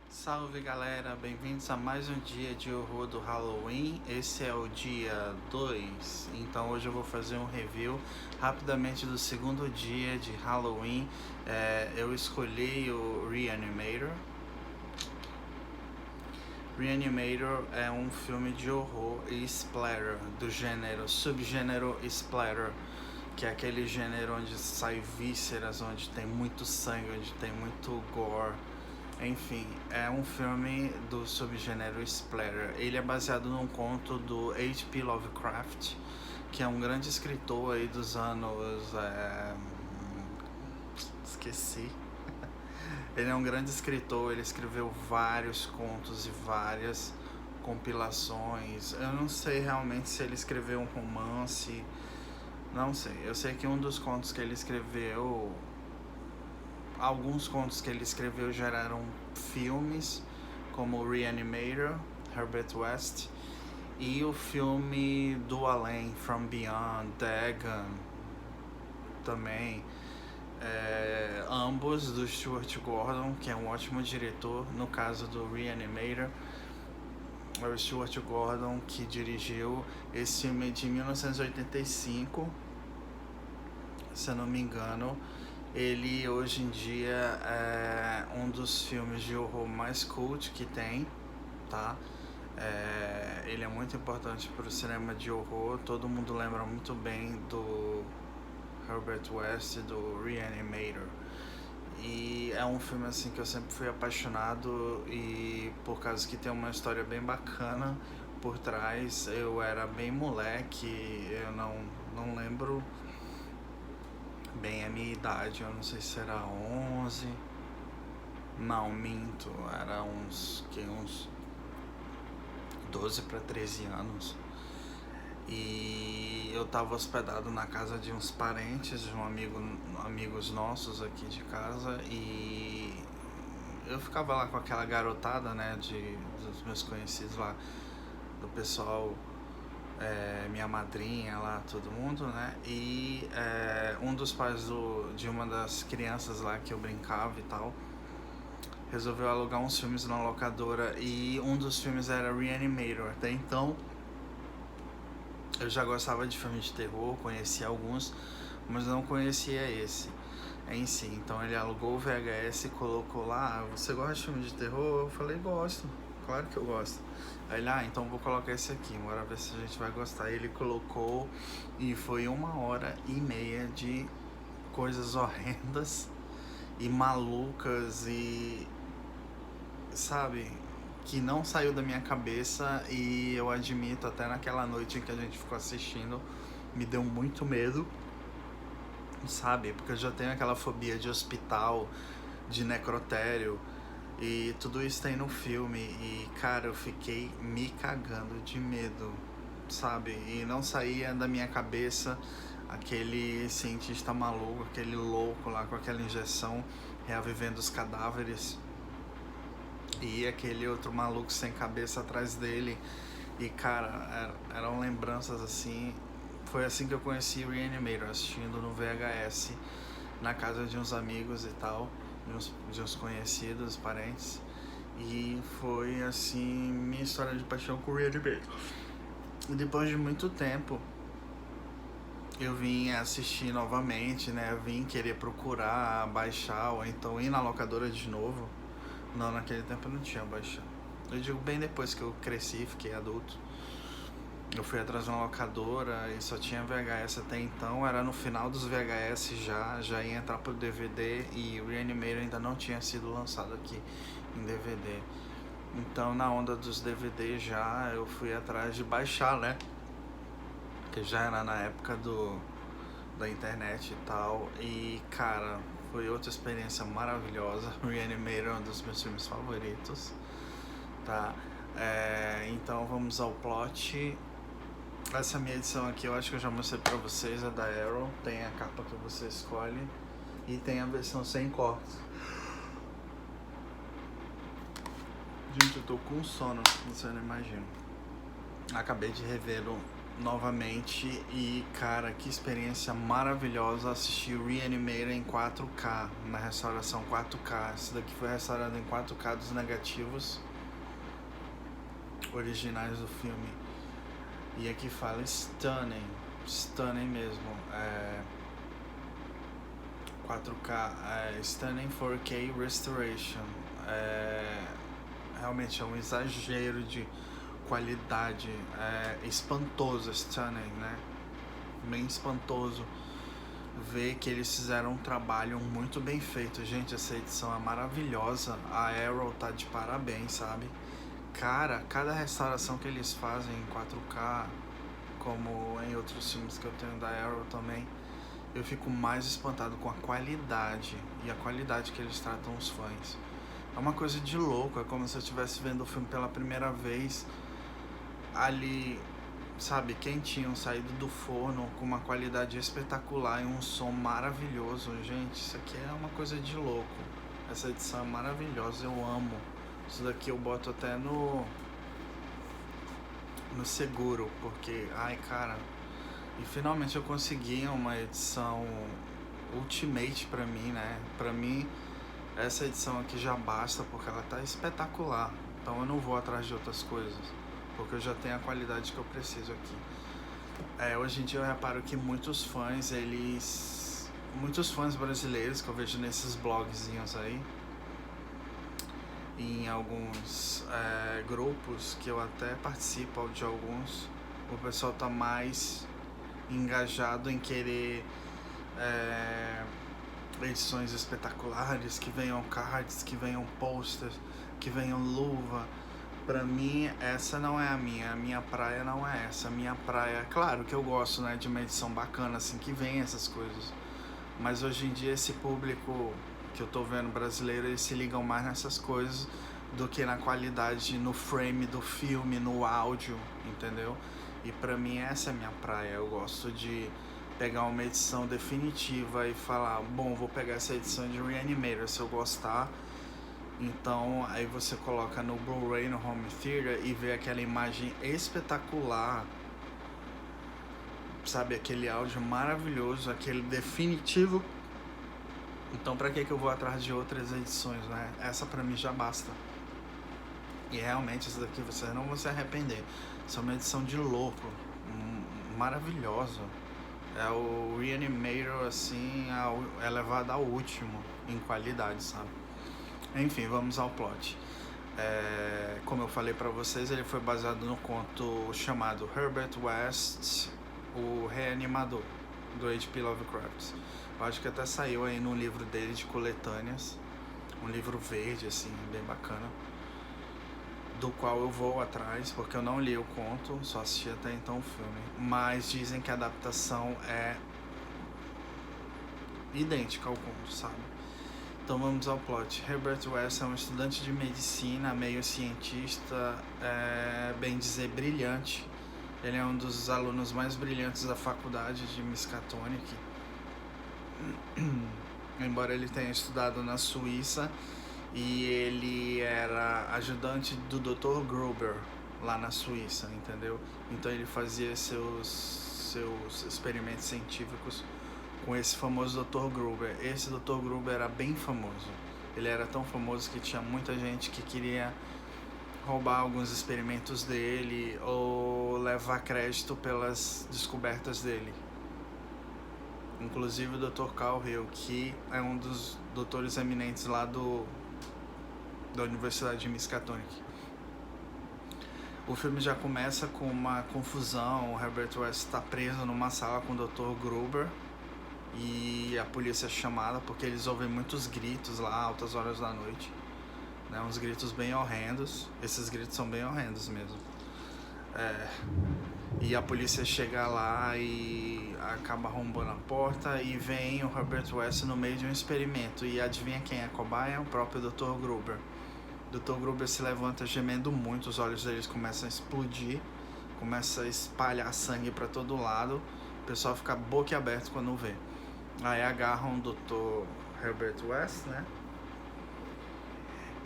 Salve galera, bem-vindos a mais um dia de horror do Halloween. Esse é o dia 2, então hoje eu vou fazer um review rapidamente do segundo dia de Halloween. Eu escolhi o Reanimator. Reanimator é um filme de horror e splatter, do subgênero splatter, que é aquele gênero onde sai vísceras, onde tem muito sangue, onde tem muito gore. Enfim, é um filme do subgênero splatter. Ele é baseado num conto do H.P. Lovecraft, que é um grande escritor aí dos anos... Esqueci. Ele é um grande escritor, ele escreveu vários contos e várias compilações. Eu não sei realmente se ele escreveu um romance, não sei. Eu sei que um dos contos que ele escreveu... Alguns contos que ele escreveu geraram filmes, como Reanimator, Herbert West, e o filme do Além, From Beyond, Dagon, também. Ambos do Stuart Gordon, que é um ótimo diretor. No caso do Reanimator, é o Stuart Gordon que dirigiu esse filme de 1985, se eu não me engano. Ele hoje em dia é um dos filmes de horror mais cult que tem, tá? Ele é muito importante para o cinema de horror. Todo mundo lembra muito bem do Herbert West e do Reanimator. E é um filme assim que eu sempre fui apaixonado, e por causa que tem uma história bem bacana por trás. Eu era bem moleque, eu não lembro bem a minha idade, eu não sei se era 11, não, minto, era uns 12 para 13 anos. E eu tava hospedado na casa de uns parentes, de amigos nossos aqui de casa, e eu ficava lá com aquela garotada, né, dos meus conhecidos lá, do pessoal, minha madrinha lá, todo mundo, né? E um dos pais de uma das crianças lá que eu brincava e tal, resolveu alugar uns filmes na locadora, e um dos filmes era Reanimator. Até então eu já gostava de filmes de terror, conhecia alguns, mas não conhecia esse em si. Então ele alugou o VHS e colocou lá: você gosta de filme de terror? Eu falei: gosto, claro que eu gosto. Aí ele: então vou colocar esse aqui, bora ver se a gente vai gostar. Ele colocou, e foi 1h30 de coisas horrendas e malucas, e sabe, que não saiu da minha cabeça. E eu admito, até naquela noite em que a gente ficou assistindo, me deu muito medo, sabe, porque eu já tenho aquela fobia de hospital, de necrotério, e tudo isso tem no filme. E cara, eu fiquei me cagando de medo, sabe, e não saía da minha cabeça aquele cientista maluco, aquele louco lá com aquela injeção reavivendo os cadáveres, e aquele outro maluco sem cabeça atrás dele. E cara, eram lembranças assim. Foi assim que eu conheci o Reanimator, assistindo no VHS na casa de uns amigos e tal, de uns conhecidos, parentes. E foi assim minha história de paixão com o Reanimator. E depois de muito tempo eu vim assistir novamente, né? Eu vim querer procurar, baixar, ou então ir na locadora de novo. Não, naquele tempo eu não tinha baixado. Eu digo bem depois que eu cresci, fiquei adulto. Eu fui atrás de uma locadora e só tinha VHS até então. Era no final dos VHS, já ia entrar pro DVD, e o Reanimator ainda não tinha sido lançado aqui em DVD. Então, na onda dos DVD já, eu fui atrás de baixar, né? Que já era na época da internet e tal. E cara, foi outra experiência maravilhosa. Reanimator é um dos meus filmes favoritos, tá? Então vamos ao plot. Essa minha edição aqui eu acho que eu já mostrei pra vocês, é da Arrow. Tem a capa que você escolhe e tem a versão sem cortes. Gente, eu tô com sono, você não imagina. Acabei de rever novamente e, cara, que experiência maravilhosa assistir Reanimator em 4K, na restauração 4K. Esse daqui foi restaurado em 4K dos negativos originais do filme. E aqui fala stunning, stunning mesmo. 4K, stunning 4K restoration. Realmente é um exagero de qualidade, espantoso, stunning, né? Bem espantoso ver que eles fizeram um trabalho muito bem feito. Gente, essa edição é maravilhosa. A Arrow tá de parabéns, sabe? Cara, cada restauração que eles fazem em 4K, como em outros filmes que eu tenho da Arrow também, eu fico mais espantado com a qualidade e a qualidade que eles tratam os fãs. É uma coisa de louco, é como se eu estivesse vendo o filme pela primeira vez ali, sabe, quentinho, saído do forno, com uma qualidade espetacular e um som maravilhoso. Gente, isso aqui é uma coisa de louco. Essa edição é maravilhosa, eu amo. Isso daqui eu boto até no seguro, porque, ai, cara, e finalmente eu consegui uma edição Ultimate pra mim, né? Pra mim, essa edição aqui já basta, porque ela tá espetacular. Então eu não vou atrás de outras coisas, porque eu já tenho a qualidade que eu preciso aqui. Hoje em dia eu reparo que muitos fãs brasileiros que eu vejo nesses blogzinhos aí, em alguns grupos que eu até participo de alguns, o pessoal tá mais engajado em querer edições espetaculares, que venham cards, que venham posters, que venham luva. Pra mim, essa não é a minha praia não é essa. A minha praia, claro que eu gosto, né, de uma edição bacana, assim, que vem essas coisas. Mas hoje em dia esse público que eu tô vendo brasileiro, eles se ligam mais nessas coisas do que na qualidade, no frame do filme, no áudio, entendeu? E pra mim essa é a minha praia. Eu gosto de pegar uma edição definitiva e falar, bom, vou pegar essa edição de Reanimator, se eu gostar, então aí você coloca no Blu-ray, no Home Theater e vê aquela imagem espetacular, sabe, aquele áudio maravilhoso, aquele definitivo. Então pra que eu vou atrás de outras edições, né? Essa pra mim já basta. E realmente essa daqui vocês não vão se arrepender. Essa é uma edição de louco, maravilhosa. É o Reanimator, assim, elevado ao último em qualidade, sabe? Enfim, vamos ao plot. Como eu falei pra vocês, ele foi baseado no conto chamado Herbert West, o Reanimador, do H.P. Lovecraft. Eu acho que até saiu aí no livro dele de coletâneas, um livro verde, assim, bem bacana, do qual eu vou atrás, porque eu não li o conto, só assisti até então o filme. Mas dizem que a adaptação é idêntica ao conto, sabe? Então vamos ao plot. Herbert West é um estudante de medicina, meio cientista, bem dizer, brilhante. Ele é um dos alunos mais brilhantes da faculdade de Miskatonic. Embora ele tenha estudado na Suíça, e ele era ajudante do Dr. Gruber lá na Suíça, entendeu? Então ele fazia seus experimentos científicos com esse famoso Dr. Gruber. Esse Dr. Gruber era bem famoso. Ele era tão famoso que tinha muita gente que queria roubar alguns experimentos dele ou levar crédito pelas descobertas dele. Inclusive o Dr. Carl Hill, que é um dos doutores eminentes lá da Universidade de Miskatonic. O filme já começa com uma confusão. O Herbert West está preso numa sala com o Dr. Gruber e a polícia é chamada porque eles ouvem muitos gritos lá, altas horas da noite, né? Uns gritos bem horrendos. Esses gritos são bem horrendos mesmo. E a polícia chega lá e acaba arrombando a porta e vem o Herbert West no meio de um experimento. E adivinha quem é a cobaia? O próprio Dr. Gruber. Dr. Gruber se levanta gemendo muito, os olhos deles começam a explodir, começa a espalhar sangue para todo lado, o pessoal fica boquiaberto quando vê. Aí agarram o Dr. Herbert West, né?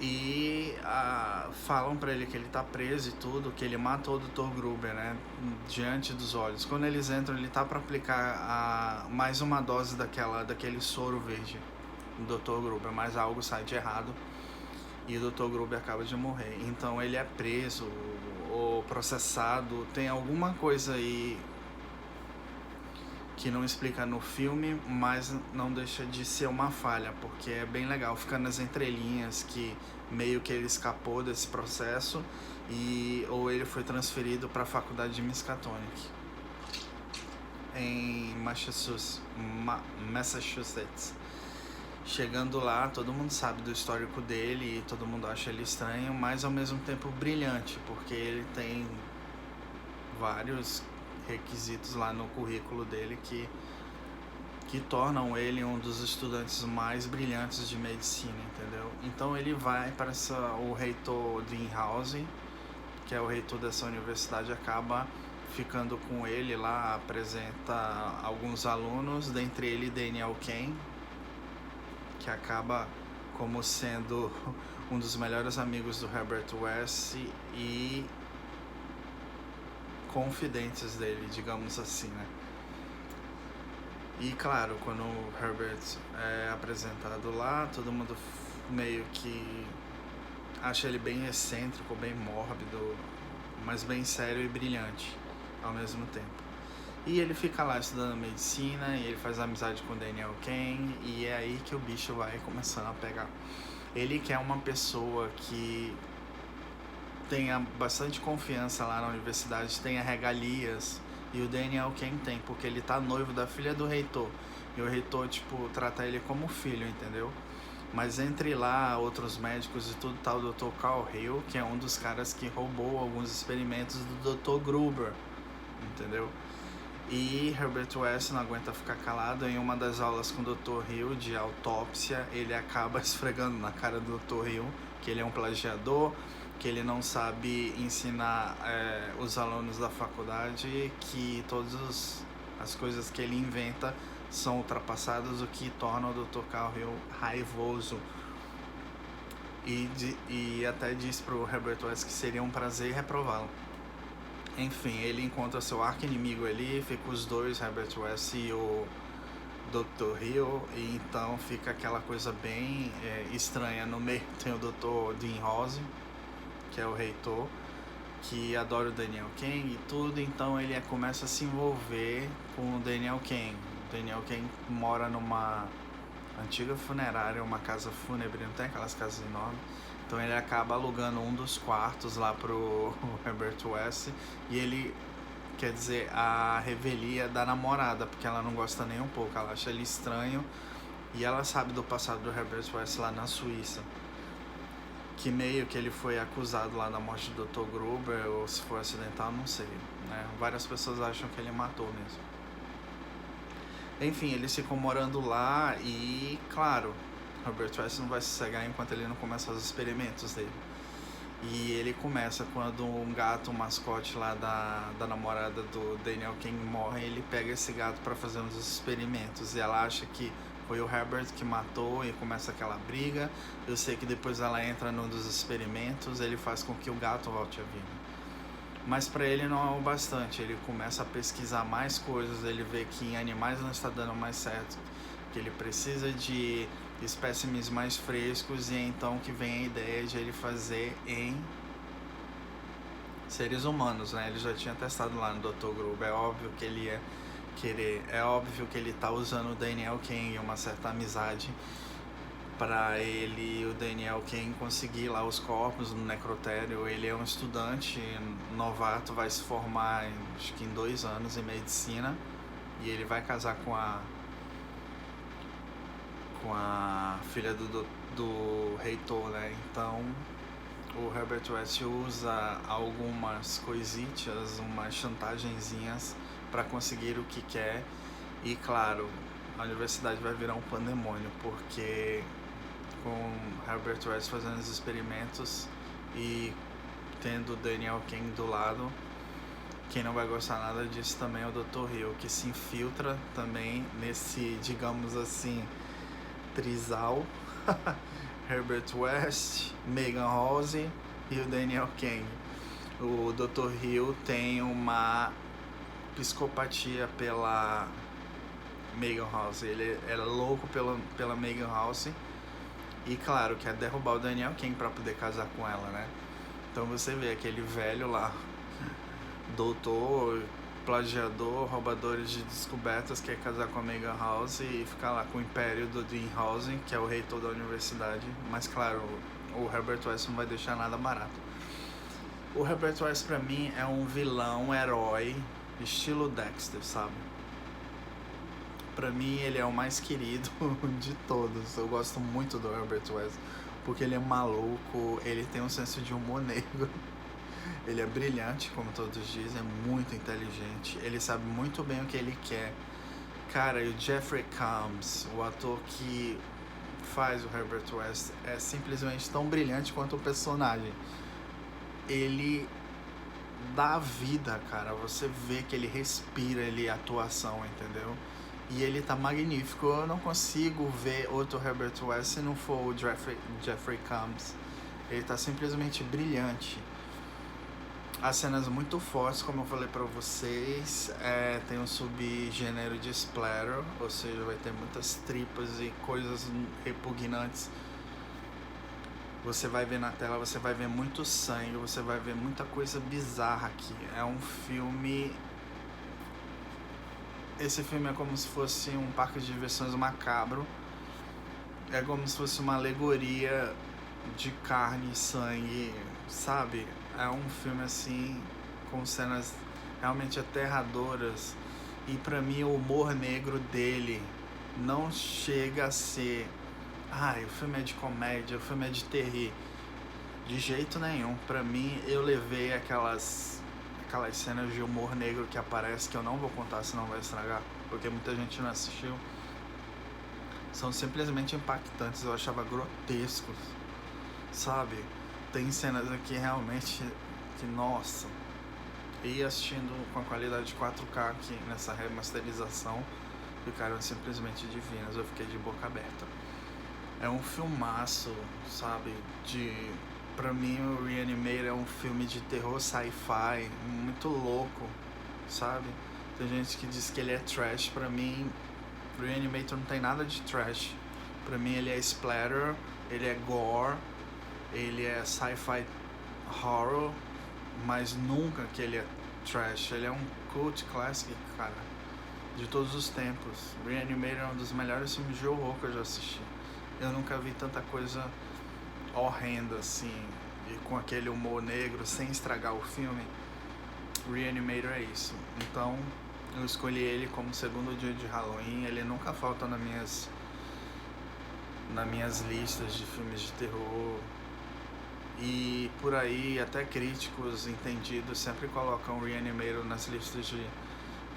E falam pra ele que ele tá preso e tudo, que ele matou o Dr. Gruber, né, diante dos olhos. Quando eles entram, ele tá pra aplicar mais uma dose daquele soro verde do Dr. Gruber, mas algo sai de errado e o Dr. Gruber acaba de morrer. Então ele é preso ou processado, tem alguma coisa aí que não explica no filme, mas não deixa de ser uma falha, porque é bem legal, fica nas entrelinhas que meio que ele escapou desse processo ou ele foi transferido para a faculdade de Miskatonic em Massachusetts. Chegando lá, todo mundo sabe do histórico dele e todo mundo acha ele estranho, mas ao mesmo tempo brilhante, porque ele tem vários requisitos lá no currículo dele que tornam ele um dos estudantes mais brilhantes de medicina, entendeu? Então ele vai para o reitor Dean House, que é o reitor dessa universidade, acaba ficando com ele lá, apresenta alguns alunos, dentre ele Daniel Kane, que acaba como sendo um dos melhores amigos do Herbert West e confidentes dele, digamos assim, né? E claro, quando o Herbert é apresentado lá, todo mundo meio que acha ele bem excêntrico, bem mórbido, mas bem sério e brilhante ao mesmo tempo. E ele fica lá estudando medicina e ele faz amizade com Daniel Kane e é aí que o bicho vai começando a pegar. Ele que é uma pessoa que tenha bastante confiança lá na universidade, tenha regalias, e o Daniel Kane tem, porque ele tá noivo da filha do reitor, e o reitor, tipo, trata ele como filho, entendeu? Mas entre lá, outros médicos e tudo, tá o Dr. Carl Hill, que é um dos caras que roubou alguns experimentos do Dr. Gruber, entendeu? E Herbert West não aguenta ficar calado. Em uma das aulas com o Dr. Hill de autópsia, ele acaba esfregando na cara do Dr. Hill que ele é um plagiador, que ele não sabe ensinar os alunos da faculdade, que todas as coisas que ele inventa são ultrapassadas, o que torna o Dr. Carl Hill raivoso. E até diz pro Herbert West que seria um prazer reprová-lo. Enfim, ele encontra seu arqui-inimigo ali, fica os dois, Herbert West e o Dr. Hill, e então fica aquela coisa bem estranha. No meio tem o Dr. Dean House, que é o reitor, que adora o Daniel Kane e tudo, então ele começa a se envolver com o Daniel Kane. O Daniel Kane mora numa antiga funerária, uma casa fúnebre, não tem aquelas casas enormes? Então ele acaba alugando um dos quartos lá pro Herbert West e ele, quer dizer, a revelia da namorada, porque ela não gosta nem um pouco, ela acha ele estranho e ela sabe do passado do Herbert West lá na Suíça, que meio que ele foi acusado lá da morte do Dr. Gruber, ou se foi acidental, não sei, né? Várias pessoas acham que ele matou mesmo. Enfim, eles ficam morando lá e, claro, Herbert West não vai se cegar enquanto ele não começa os experimentos dele. E ele começa quando um gato, um mascote lá da namorada do Daniel Kane morre, ele pega esse gato para fazer uns experimentos e ela acha que foi o Herbert que matou e começa aquela briga. Eu sei que depois ela entra num dos experimentos, ele faz com que o gato volte à vida. Mas para ele não é o bastante, ele começa a pesquisar mais coisas, ele vê que em animais não está dando mais certo, que ele precisa de espécimes mais frescos, e é então que vem a ideia de ele fazer em seres humanos, né? Ele já tinha testado lá no Dr. Gruber, é óbvio que ele ia querer, é óbvio que ele tá usando o Daniel Kane e uma certa amizade para ele, o Daniel Kane, conseguir lá os corpos no necrotério. Ele é um estudante novato, vai se formar acho que em 2 anos em medicina, e ele vai casar com a filha do reitor, né? Então o Herbert West usa algumas coisitas, umas chantagenzinhas para conseguir o que quer, e claro, a universidade vai virar um pandemônio, porque com Herbert West fazendo os experimentos e tendo Daniel Kane do lado, quem não vai gostar nada disso também é o Dr. Hill, que se infiltra também nesse, digamos assim, trisal Herbert West, Megan Hawes e o Daniel Kang. O Dr. Hill tem uma psicopatia pela Megan Hawes. Ele é louco pela Megan Hawes e claro, quer derrubar o Daniel Kang pra poder casar com ela, né? Então você vê aquele velho lá, doutor, plagiador, roubadores de descobertas, quer casar com a Megan Hawes e ficar lá com o império do Dean Hawes, que é o reitor da universidade. Mas claro, o Herbert West não vai deixar nada barato. O Herbert West pra mim é um vilão, herói, estilo Dexter, sabe? Pra mim ele é o mais querido de todos. Eu gosto muito do Herbert West, porque ele é maluco, ele tem um senso de humor negro. Ele é brilhante, como todos dizem, é muito inteligente, ele sabe muito bem o que ele quer. Cara, e o Jeffrey Combs, o ator que faz o Herbert West, é simplesmente tão brilhante quanto o personagem. Ele dá vida, cara, você vê que ele respira ali a atuação, entendeu? E ele tá magnífico, eu não consigo ver outro Herbert West se não for o Jeffrey Combs. Ele tá simplesmente brilhante. As cenas muito fortes, como eu falei pra vocês, tem um subgênero de splatter, ou seja, vai ter muitas tripas e coisas repugnantes. Você vai ver na tela, você vai ver muito sangue, você vai ver muita coisa bizarra aqui. É um filme... Esse filme é como se fosse um parque de diversões macabro. É como se fosse uma alegoria de carne e sangue, sabe? É um filme assim, com cenas realmente aterradoras. E pra mim o humor negro dele não chega a ser... Ai, o filme é de comédia, o filme é de terror. De jeito nenhum. Pra mim, eu levei aquelas cenas de humor negro que aparece, que eu não vou contar, senão vai estragar, porque muita gente não assistiu. São simplesmente impactantes, eu achava grotescos, sabe? Tem cenas aqui realmente que, nossa, e assistindo com a qualidade de 4K aqui nessa remasterização, ficaram simplesmente divinas, eu fiquei de boca aberta. É um filmaço, sabe? Pra mim o Reanimator é um filme de terror sci-fi muito louco, sabe? Tem gente que diz que ele é trash, pra mim Reanimator não tem nada de trash. Pra mim ele é splatter, ele é gore, ele é sci-fi horror, mas nunca que ele é trash. Ele é um cult classic, cara, de todos os tempos. Reanimator é um dos melhores filmes de horror que eu já assisti. Eu nunca vi tanta coisa horrenda assim, e com aquele humor negro, sem estragar o filme. Reanimator é isso. Então eu escolhi ele como segundo dia de Halloween. Ele nunca falta nas minhas listas de filmes de terror. E por aí até críticos entendidos sempre colocam Reanimator nas listas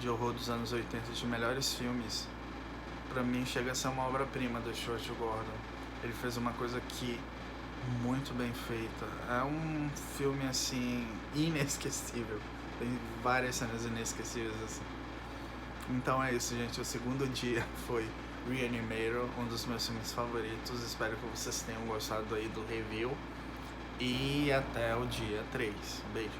de horror dos anos 80 de melhores filmes. Pra mim chega a ser uma obra-prima do Stuart Gordon. Ele fez uma coisa que muito bem feita. É um filme assim inesquecível. Tem várias cenas inesquecíveis assim. Então é isso, gente. O segundo dia foi Reanimator, um dos meus filmes favoritos. Espero que vocês tenham gostado aí do review. E até o dia 3. Beijo.